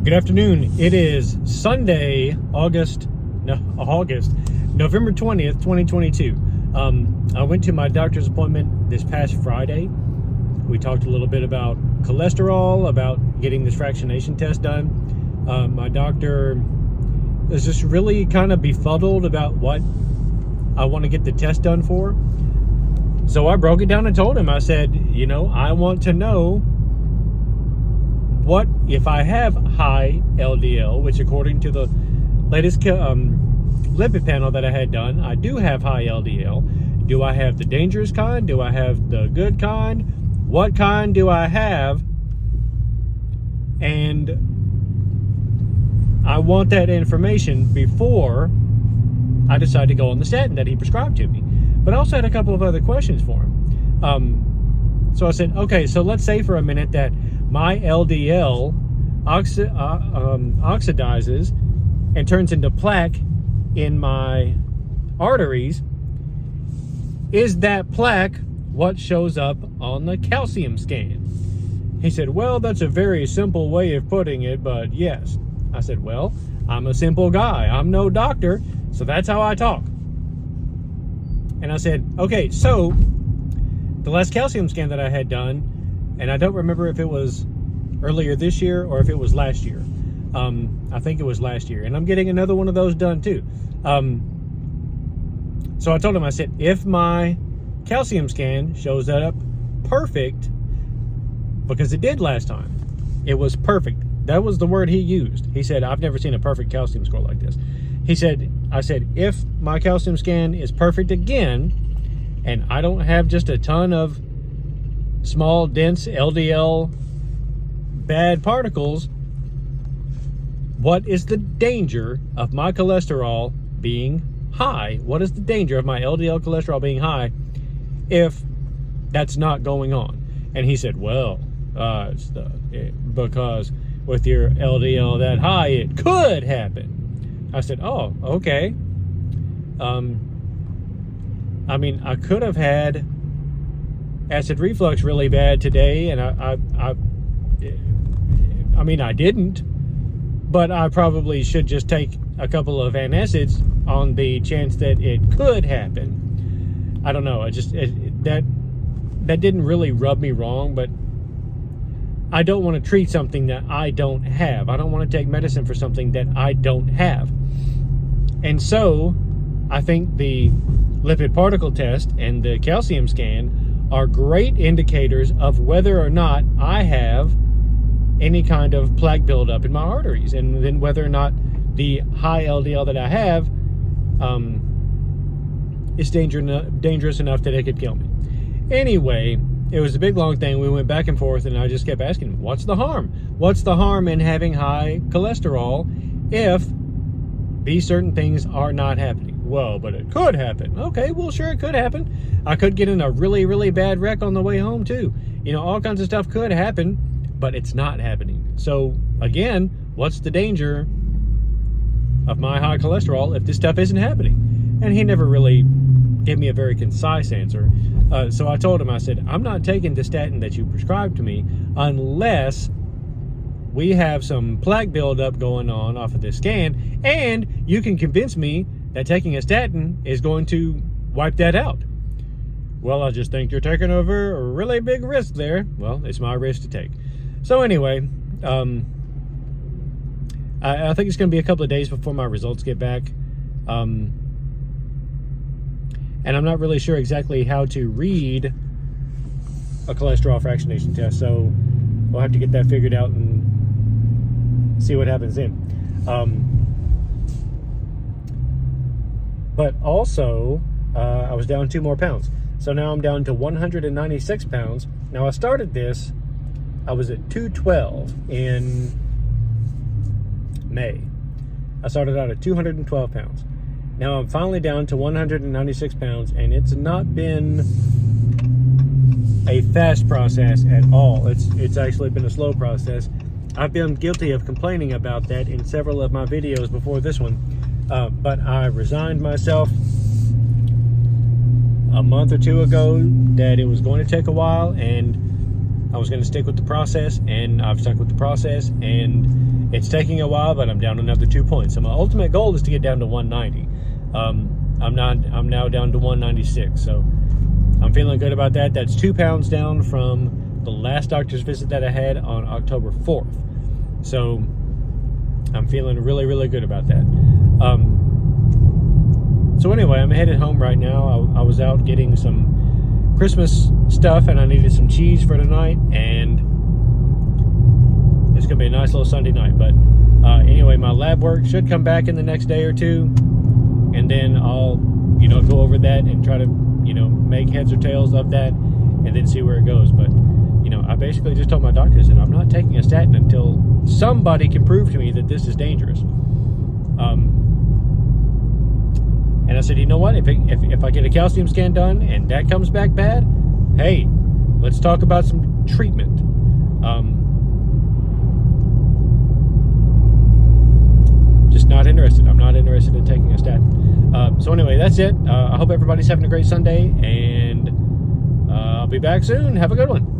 Good afternoon. It is Sunday, November 20th, 2022. I went to my doctor's appointment this past Friday. We talked a little bit about cholesterol, about getting this fractionation test done. My doctor is just really kind of befuddled about what I want to get the test done for. So I broke it down and told him, I said, I want to know what if I have high LDL, which according to the latest lipid panel that I had done, I do have high LDL. Do I have the dangerous kind? Do I have the good kind? What kind do I have? And I want that information before I decide to go on the statin that he prescribed to me. But I also had a couple of other questions for him. So I said, okay, so let's say for a minute that my LDL oxidizes and turns into plaque in my arteries. Is that plaque what shows up on the calcium scan? He said, well, that's a very simple way of putting it, but yes. I said, well, I'm a simple guy. I'm no doctor, so that's how I talk. And I said, okay, so the last calcium scan that I had done, and I don't remember if it was earlier this year or if it was last year. I think it was last year. And I'm getting another one of those done too. So I told him, I said, if my calcium scan shows that up perfect, because it did last time, it was perfect. That was the word he used. He said, I've never seen a perfect calcium score like this. I said, if my calcium scan is perfect again, and I don't have just a ton of small, dense LDL bad particles, what is the danger of my cholesterol being high? What is the danger of my LDL cholesterol being high if that's not going on? And he said, well, because with your LDL that high, it could happen. I said, oh, okay. I could have had acid reflux really bad today, and I didn't, but I probably should just take a couple of antacids on the chance that it could happen. I don't know. That didn't really rub me wrong, but I don't want to treat something that I don't have. I don't want to take medicine for something that I don't have. And so I think the lipid particle test and the calcium scan are great indicators of whether or not I have any kind of plaque buildup in my arteries, and then whether or not the high LDL that I have is dangerous enough that it could kill me. Anyway, it was a big long thing. We went back and forth, and I just kept asking, what's the harm? What's the harm in having high cholesterol if these certain things are not happening? Well, but it could happen. Okay, well, sure, it could happen. I could get in a really, really bad wreck on the way home, too. All kinds of stuff could happen, but it's not happening. So, again, what's the danger of my high cholesterol if this stuff isn't happening? And he never really gave me a very concise answer. So I told him, I said, I'm not taking the statin that you prescribed to me unless we have some plaque buildup going on off of this scan, and you can convince me that taking a statin is going to wipe that out. Well, I just think you're taking a really big risk there. Well, it's my risk to take. So anyway, I think it's going to be a couple of days before my results get back. And I'm not really sure exactly how to read a cholesterol fractionation test. So we'll have to get that figured out and see what happens then. But also, I was down 2 more pounds. So now I'm down to 196 pounds. Now I started this, I was at 212 in May. I started out at 212 pounds. Now I'm finally down to 196 pounds, and it's not been a fast process at all. It's actually been a slow process. I've been guilty of complaining about that in several of my videos before this one. But I resigned myself a month or two ago that it was going to take a while, and I was going to stick with the process, and I've stuck with the process, and It's taking a while, but I'm down another 2 points. So my ultimate goal is to get down to 190. I'm now down to 196. So I'm feeling good about that. That's 2 pounds down from the last doctor's visit that I had on October 4th. So I'm feeling really, really good about that. So anyway, I'm headed home right now. I was out getting some Christmas stuff, and I needed some cheese for tonight, and it's going to be a nice little Sunday night. But anyway, my lab work should come back in the next day or two, and then I'll, go over that and try to, make heads or tails of that, and then see where it goes. But, I basically just told my doctors that I'm not taking a statin until somebody can prove to me that this is dangerous. And I said, you know what? If I get a calcium scan done and that comes back bad, hey, let's talk about some treatment. Just not interested. I'm not interested in taking a statin. So anyway, that's it. I hope everybody's having a great Sunday, and I'll be back soon. Have a good one.